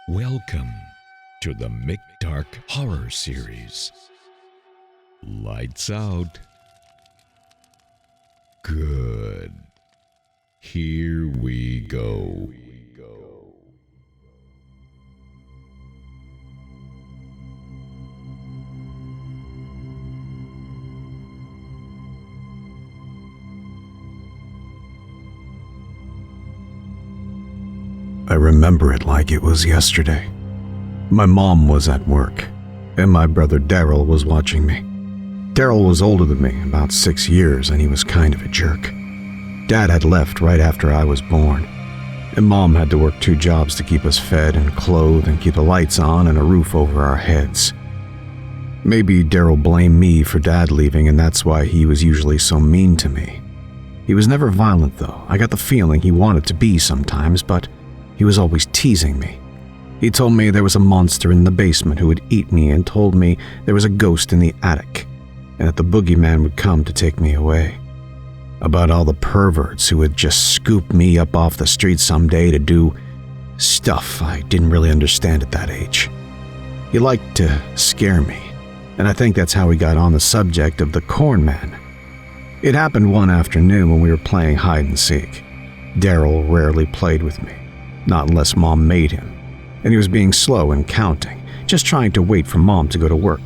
Welcome to the Mick Dark Horror Series. Lights out. Good. Here we go. I remember it like it was yesterday. My mom was at work, and my brother Daryl was watching me. Daryl was older than me, about 6 years, and he was kind of a jerk. Dad had left right after I was born, and Mom had to work 2 jobs to keep us fed and clothed and keep the lights on and a roof over our heads. Maybe Daryl blamed me for Dad leaving, and that's why he was usually so mean to me. He was never violent, though. I got the feeling he wanted to be sometimes, but he was always teasing me. He told me there was a monster in the basement who would eat me, and told me there was a ghost in the attic and that the boogeyman would come to take me away. About all the perverts who would just scoop me up off the street someday to do stuff I didn't really understand at that age. He liked to scare me, and I think that's how we got on the subject of the corn man. It happened one afternoon when we were playing hide and seek. Daryl rarely played with me, not unless Mom made him, and he was being slow in counting, just trying to wait for Mom to go to work,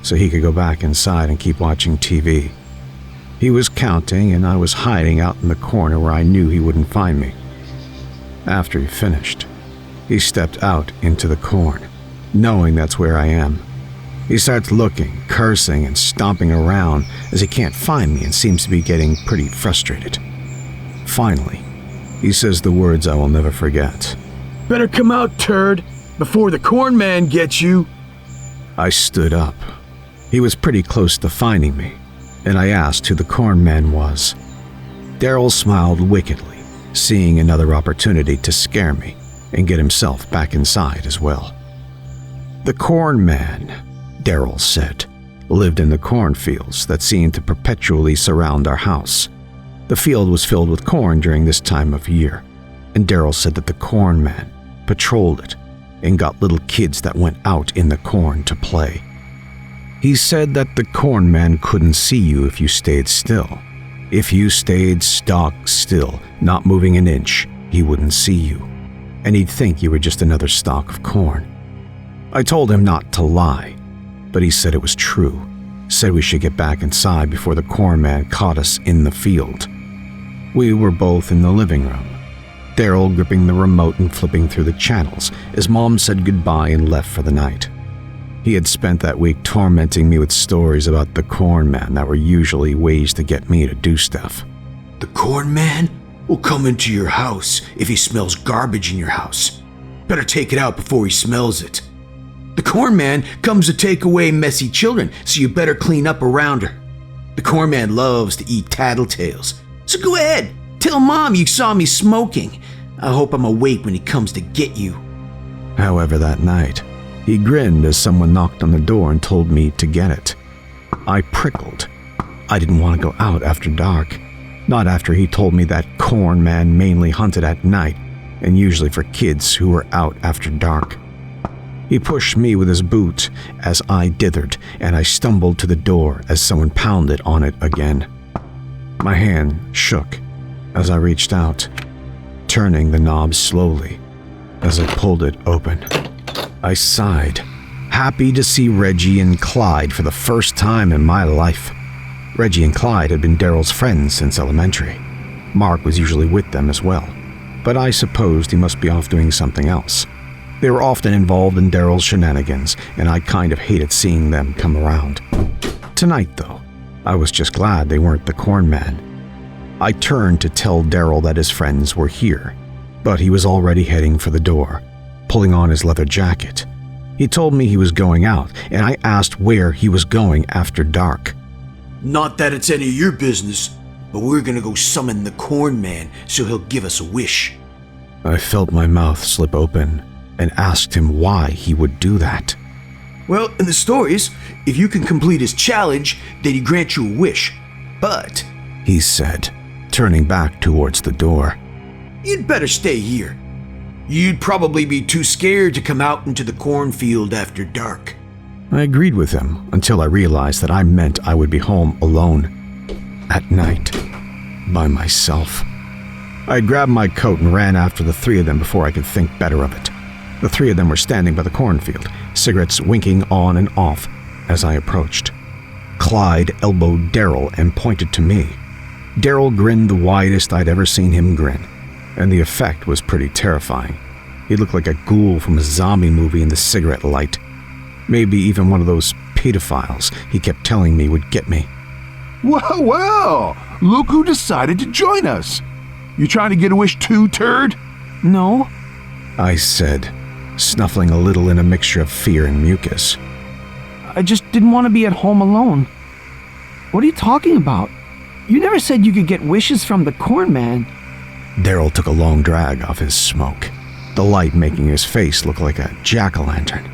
so he could go back inside and keep watching TV. He was counting, and I was hiding out in the corner where I knew he wouldn't find me. After he finished, he stepped out into the corn, knowing that's where I am. He starts looking, cursing, and stomping around as he can't find me and seems to be getting pretty frustrated. Finally, he says the words I will never forget. "Better come out, turd, before the corn man gets you." I stood up. He was pretty close to finding me, and I asked who the corn man was. Daryl smiled wickedly, seeing another opportunity to scare me and get himself back inside as well. The corn man, Daryl said, lived in the cornfields that seemed to perpetually surround our house. The field was filled with corn during this time of year, and Daryl said that the corn man patrolled it and got little kids that went out in the corn to play. He said that the corn man couldn't see you if you stayed still. If you stayed stock still, not moving an inch, he wouldn't see you, and he'd think you were just another stalk of corn. I told him not to lie, but he said it was true, said we should get back inside before the corn man caught us in the field. We were both in the living room, Daryl gripping the remote and flipping through the channels as Mom said goodbye and left for the night. He had spent that week tormenting me with stories about the corn man that were usually ways to get me to do stuff. "The corn man will come into your house if he smells garbage in your house. Better take it out before he smells it. The corn man comes to take away messy children, so you better clean up around her. The corn man loves to eat tattletales. So go ahead, tell Mom you saw me smoking. I hope I'm awake when he comes to get you." However, that night, he grinned as someone knocked on the door and told me to get it. I prickled. I didn't want to go out after dark, not after he told me that corn man mainly hunted at night and usually for kids who were out after dark. He pushed me with his boot as I dithered, and I stumbled to the door as someone pounded on it again. My hand shook as I reached out, turning the knob slowly as I pulled it open. I sighed, happy to see Reggie and Clyde for the first time in my life. Reggie and Clyde had been Daryl's friends since elementary. Mark was usually with them as well, but I supposed he must be off doing something else. They were often involved in Daryl's shenanigans, and I kind of hated seeing them come around. Tonight, though, I was just glad they weren't the corn man. I turned to tell Daryl that his friends were here, but he was already heading for the door, pulling on his leather jacket. He told me he was going out, and I asked where he was going after dark. "Not that it's any of your business, but we're gonna go summon the corn man so he'll give us a wish." I felt my mouth slip open and asked him why he would do that. "Well, in the stories, if you can complete his challenge, then he grants you a wish. But," he said, turning back towards the door, "you'd better stay here. You'd probably be too scared to come out into the cornfield after dark. I agreed with him until I realized that I meant I would be home alone, at night, by myself. I grabbed my coat and ran after the three of them before I could think better of it. The three of them were standing by the cornfield, cigarettes winking on and off as I approached. Clyde elbowed Daryl and pointed to me. Daryl grinned the widest I'd ever seen him grin, and the effect was pretty terrifying. He looked like a ghoul from a zombie movie in the cigarette light. Maybe even one of those pedophiles he kept telling me would get me. Well, look who decided to join us. You trying to get a wish too, turd? No. I said, snuffling a little in a mixture of fear and mucus. I just didn't want to be at home alone. What are you talking about? You never said you could get wishes from the corn man. Daryl took a long drag off his smoke, the light making his face look like a jack-o'-lantern.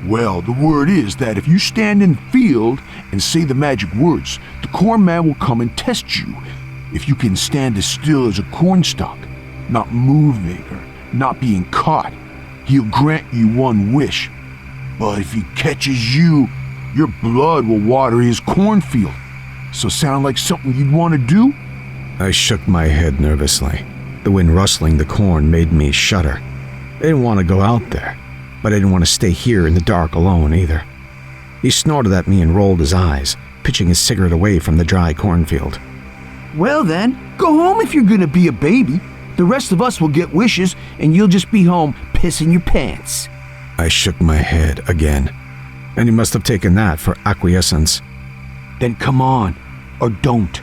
Well, the word is that if you stand in the field and say the magic words, the corn man will come and test you. If you can stand as still as a cornstalk, not moving or not being caught, he'll grant you one wish. But if he catches you, your blood will water his cornfield. So sound like something you'd want to do? I shook my head nervously. The wind rustling the corn made me shudder. I didn't want to go out there, but I didn't want to stay here in the dark alone either. He snorted at me and rolled his eyes, pitching his cigarette away from the dry cornfield. Well then, go home if you're gonna be a baby. The rest of us will get wishes and you'll just be home pissing your pants. I shook my head again, and he must have taken that for acquiescence. Then come on, or don't.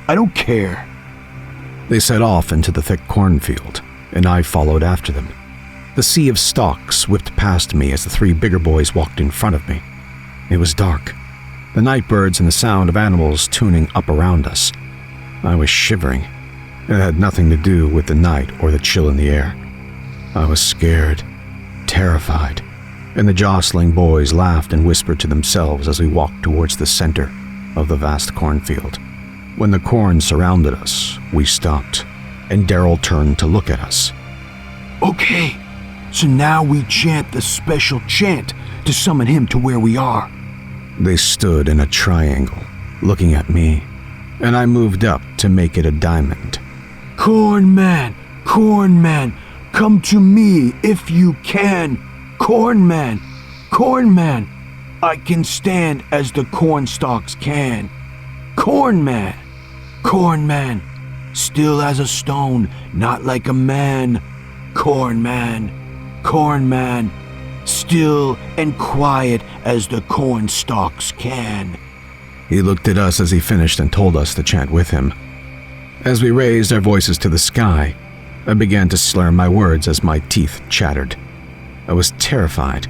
I don't care. They set off into the thick cornfield, and I followed after them. The sea of stalks whipped past me as the three bigger boys walked in front of me. It was dark, the night birds and the sound of animals tuning up around us. I was shivering. It had nothing to do with the night or the chill in the air. I was scared, terrified, and the jostling boys laughed and whispered to themselves as we walked towards the center of the vast cornfield. When the corn surrounded us, we stopped, and Daryl turned to look at us. Okay, so now we chant the special chant to summon him to where we are. They stood in a triangle, looking at me, and I moved up to make it a diamond. Corn man, come to me if you can. Corn man, I can stand as the corn stalks can. Corn man, still as a stone, not like a man. Corn man, still and quiet as the corn stalks can. He looked at us as he finished and told us to chant with him. As we raised our voices to the sky, I began to slur my words as my teeth chattered. I was terrified,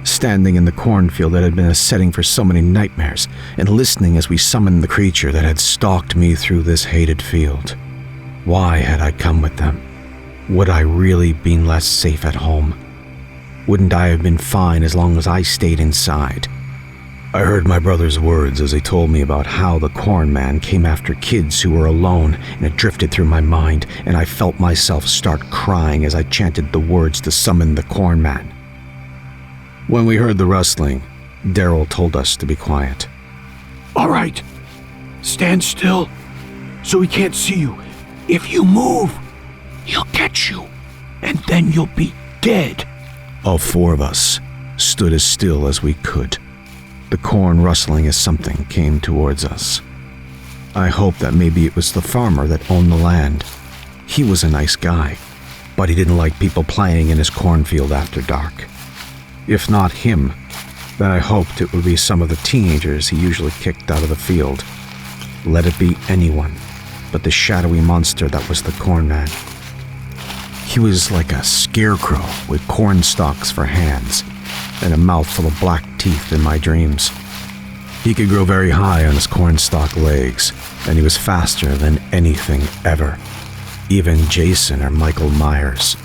standing in the cornfield that had been a setting for so many nightmares, and listening as we summoned the creature that had stalked me through this hated field. Why had I come with them? Would I really been less safe at home? Wouldn't I have been fine as long as I stayed inside? I heard my brother's words as he told me about how the corn man came after kids who were alone, and it drifted through my mind, and I felt myself start crying as I chanted the words to summon the corn man. When we heard the rustling, Daryl told us to be quiet. All right, stand still so he can't see you. If you move, he'll catch you, and then you'll be dead. All four of us stood as still as we could, the corn rustling as something came towards us. I hoped that maybe it was the farmer that owned the land. He was a nice guy, but he didn't like people playing in his cornfield after dark. If not him, then I hoped it would be some of the teenagers he usually kicked out of the field. Let it be anyone but the shadowy monster that was the corn man. He was like a scarecrow with corn stalks for hands and a mouth full of black teeth in my dreams. He could grow very high on his cornstalk legs, and he was faster than anything ever, even Jason or Michael Myers.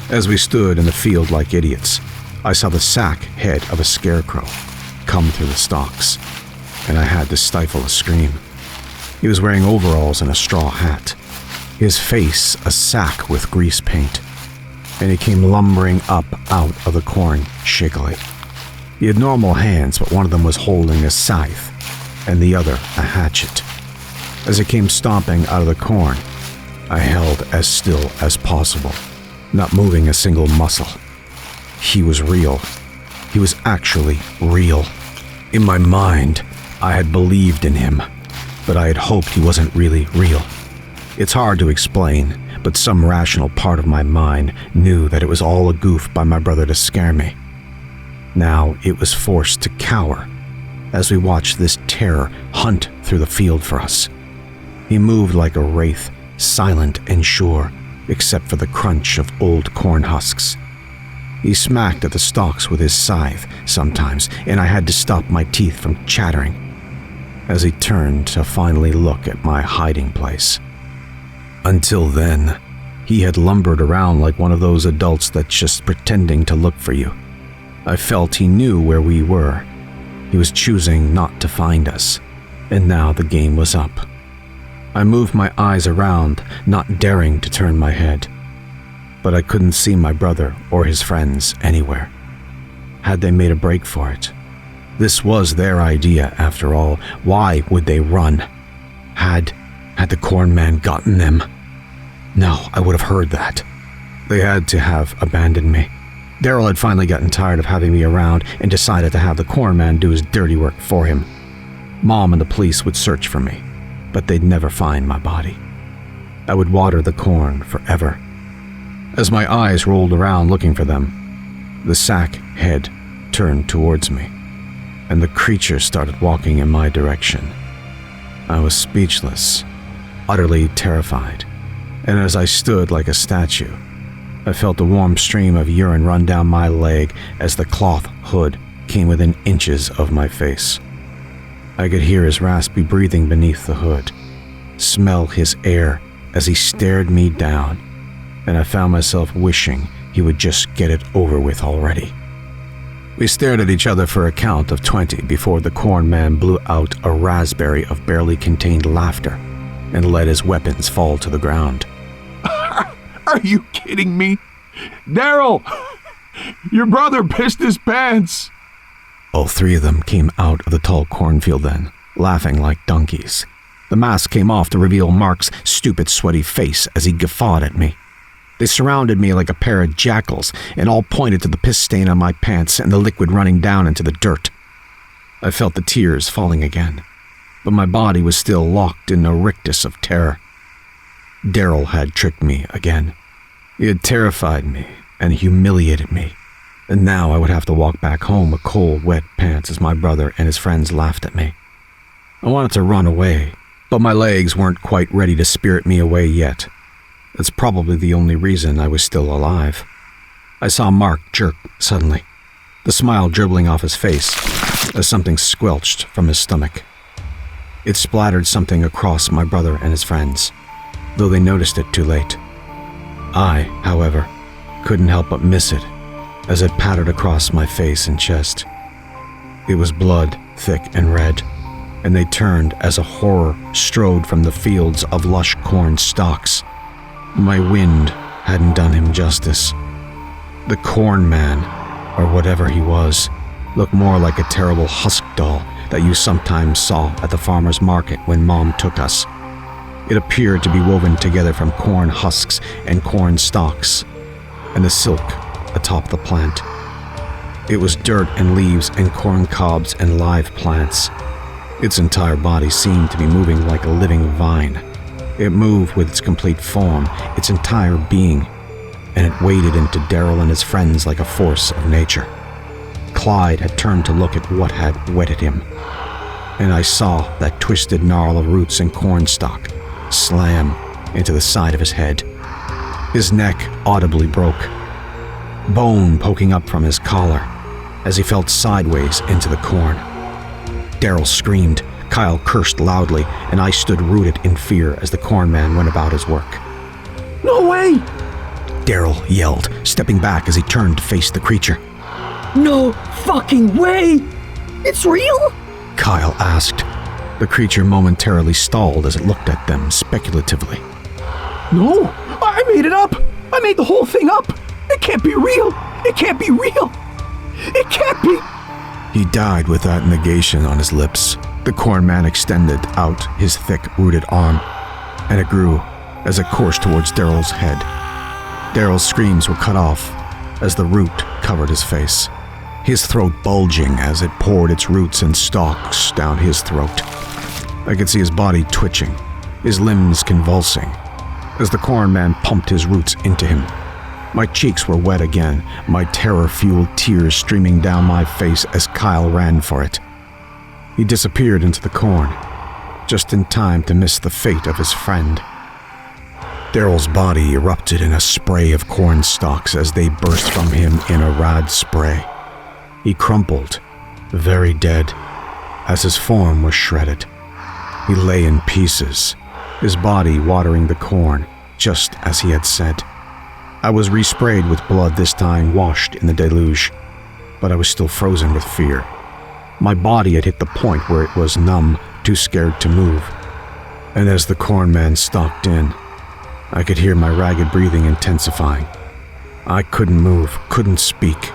As we stood in the field like idiots, I saw the sack head of a scarecrow come through the stalks, and I had to stifle a scream. He was wearing overalls and a straw hat, his face a sack with grease paint. and he came lumbering up out of the corn shakily. He had normal hands, but one of them was holding a scythe, and the other a hatchet. As he came stomping out of the corn, I held as still as possible, not moving a single muscle. He was real. He was actually real. In my mind, I had believed in him, but I had hoped he wasn't really real. It's hard to explain, but some rational part of my mind knew that it was all a goof by my brother to scare me. Now it was forced to cower as we watched this terror hunt through the field for us. He moved like a wraith, silent and sure, except for the crunch of old corn husks. He smacked at the stalks with his scythe sometimes, and I had to stop my teeth from chattering as he turned to finally look at my hiding place. Until then, he had lumbered around like one of those adults that's just pretending to look for you. I felt he knew where we were. He was choosing not to find us, and now the game was up. I moved my eyes around, not daring to turn my head, but I couldn't see my brother or his friends anywhere. Had they made a break for it? This was their idea, after all. Why would they run? Had the corn man gotten them? No, I would have heard that. They had to have abandoned me. Daryl had finally gotten tired of having me around and decided to have the corn man do his dirty work for him. Mom and the police would search for me, but they'd never find my body. I would water the corn forever. As my eyes rolled around looking for them, the sack head turned towards me, and the creature started walking in my direction. I was speechless, utterly terrified, and as I stood like a statue, I felt a warm stream of urine run down my leg as the cloth hood came within inches of my face. I could hear his raspy breathing beneath the hood, smell his air as he stared me down, and I found myself wishing he would just get it over with already. We stared at each other for a count of 20 before the corn man blew out a raspberry of barely contained laughter and let his weapons fall to the ground. Are you kidding me? Daryl! Your brother pissed his pants! All three of them came out of the tall cornfield then, laughing like donkeys. The mask came off to reveal Mark's stupid, sweaty face as he guffawed at me. They surrounded me like a pair of jackals and all pointed to the piss stain on my pants and the liquid running down into the dirt. I felt the tears falling again, but my body was still locked in a rictus of terror. Daryl had tricked me again. He had terrified me and humiliated me, and now I would have to walk back home with cold, wet pants as my brother and his friends laughed at me. I wanted to run away, but my legs weren't quite ready to spirit me away yet. That's probably the only reason I was still alive. I saw Mark jerk suddenly, the smile dribbling off his face as something squelched from his stomach. It splattered something across my brother and his friends, though they noticed it too late. I, however, couldn't help but miss it as it pattered across my face and chest. It was blood, thick and red, and they turned as a horror strode from the fields of lush corn stalks. My wind hadn't done him justice. The corn man, or whatever he was, looked more like a terrible husk doll that you sometimes saw at the farmer's market when Mom took us. It appeared to be woven together from corn husks and corn stalks, and the silk atop the plant. It was dirt and leaves and corn cobs and live plants. Its entire body seemed to be moving like a living vine. It moved with its complete form, its entire being, and it waded into Daryl and his friends like a force of nature. Clyde had turned to look at what had wetted him, and I saw that twisted gnarl of roots and cornstalk slam into the side of his head. His neck audibly broke, bone poking up from his collar as he fell sideways into the corn. Daryl screamed, Kyle cursed loudly, and I stood rooted in fear as the corn man went about his work. No way! Daryl yelled, stepping back as he turned to face the creature. No fucking way! It's real? Kyle asked. The creature momentarily stalled as it looked at them speculatively. No, I made it up! I made the whole thing up! It can't be real! It can't be real! It can't be! He died with that negation on his lips. The corn man extended out his thick, rooted arm, and it grew as it coursed towards Daryl's head. Daryl's screams were cut off as the root covered his face, his throat bulging as it poured its roots and stalks down his throat. I could see his body twitching, his limbs convulsing, as the corn man pumped his roots into him. My cheeks were wet again, my terror-fueled tears streaming down my face as Kyle ran for it. He disappeared into the corn, just in time to miss the fate of his friend. Daryl's body erupted in a spray of corn stalks as they burst from him in a rad spray. He crumpled, very dead, as his form was shredded. He lay in pieces, his body watering the corn, just as he had said. I was resprayed with blood this time, washed in the deluge, but I was still frozen with fear. My body had hit the point where it was numb, too scared to move. And as the corn man stalked in, I could hear my ragged breathing intensifying. I couldn't move, couldn't speak,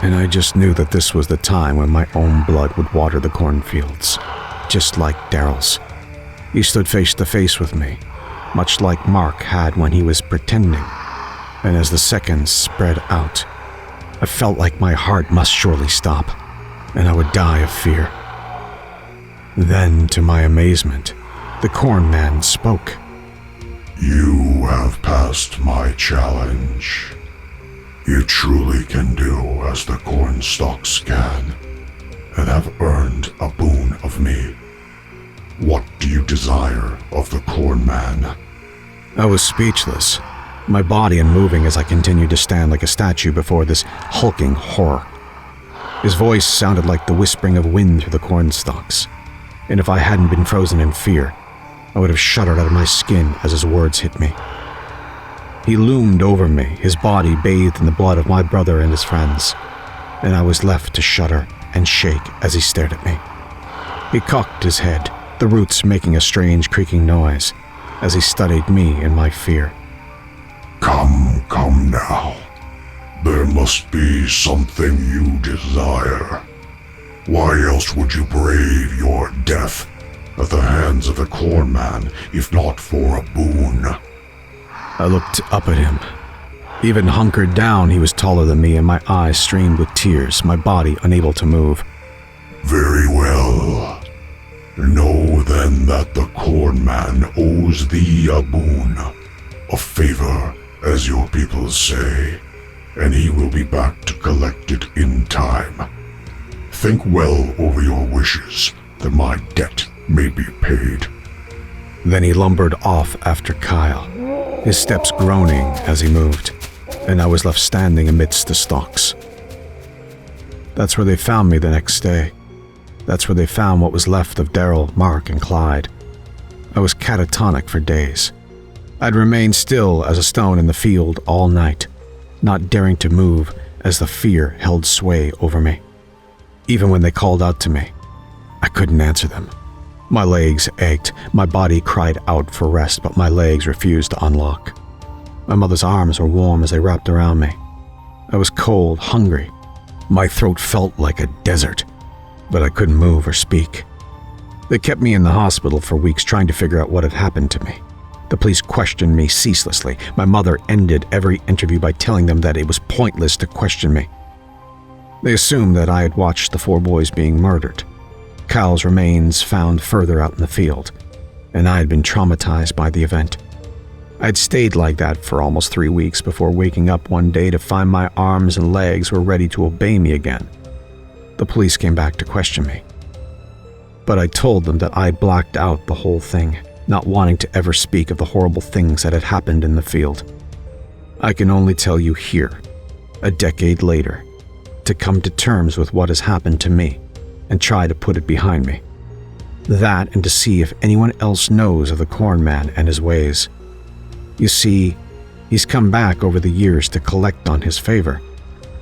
and I just knew that this was the time when my own blood would water the cornfields, just like Daryl's. He stood face to face with me, much like Mark had when he was pretending, and as the seconds spread out, I felt like my heart must surely stop, and I would die of fear. Then, to my amazement, the corn man spoke. You have passed my challenge. You truly can do as the corn stalks can, and have earned a boon of me. What do you desire of the corn man? I was speechless, my body unmoving as I continued to stand like a statue before this hulking horror. His voice sounded like the whispering of wind through the corn stalks, and if I hadn't been frozen in fear, I would have shuddered out of my skin as his words hit me. He loomed over me, his body bathed in the blood of my brother and his friends, and I was left to shudder and shake as he stared at me. He cocked his head, the roots making a strange creaking noise, as he studied me in my fear. Come now. There must be something you desire. Why else would you brave your death at the hands of the corn man, if not for a boon? I looked up at him. Even hunkered down, he was taller than me, and my eyes streamed with tears, my body unable to move. Very well. Know then that the corn man owes thee a boon, a favor, as your people say, and he will be back to collect it in time. Think well over your wishes, that my debt may be paid. Then he lumbered off after Kyle, his steps groaning as he moved, and I was left standing amidst the stalks. That's where they found me the next day. That's where they found what was left of Daryl, Mark, and Clyde. I was catatonic for days. I'd remained still as a stone in the field all night, not daring to move as the fear held sway over me. Even when they called out to me, I couldn't answer them. My legs ached, my body cried out for rest, but my legs refused to unlock. My mother's arms were warm as they wrapped around me. I was cold, hungry. My throat felt like a desert, but I couldn't move or speak. They kept me in the hospital for weeks trying to figure out what had happened to me. The police questioned me ceaselessly. My mother ended every interview by telling them that it was pointless to question me. They assumed that I had watched the 4 boys being murdered, Kyle's remains found further out in the field, and I had been traumatized by the event. I'd stayed like that for almost 3 weeks before waking up one day to find my arms and legs were ready to obey me again. The police came back to question me, but I told them that I blacked out the whole thing, not wanting to ever speak of the horrible things that had happened in the field. I can only tell you here, a decade later, to come to terms with what has happened to me and try to put it behind me. That and to see if anyone else knows of the corn man and his ways. You see, he's come back over the years to collect on his favor.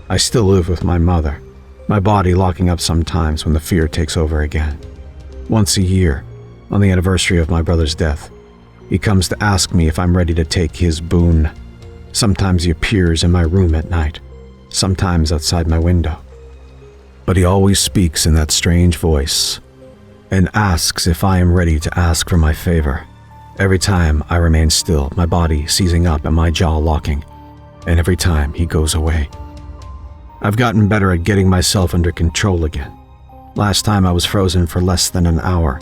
I still live with my mother, my body locking up sometimes when the fear takes over again. Once a year, on the anniversary of my brother's death, he comes to ask me if I'm ready to take his boon, Sometimes he appears in my room at night, sometimes outside my window. But he always speaks in that strange voice and asks if I am ready to ask for my favor. Every time I remain still, my body seizing up and my jaw locking, and every time he goes away. I've gotten better at getting myself under control again. Last time I was frozen for less than an hour,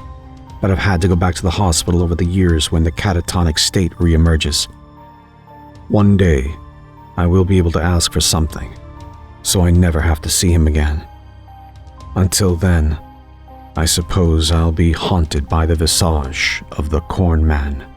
but I've had to go back to the hospital over the years when the catatonic state reemerges. One day, I will be able to ask for something, so I never have to see him again. Until then, I suppose I'll be haunted by the visage of the Corn Man.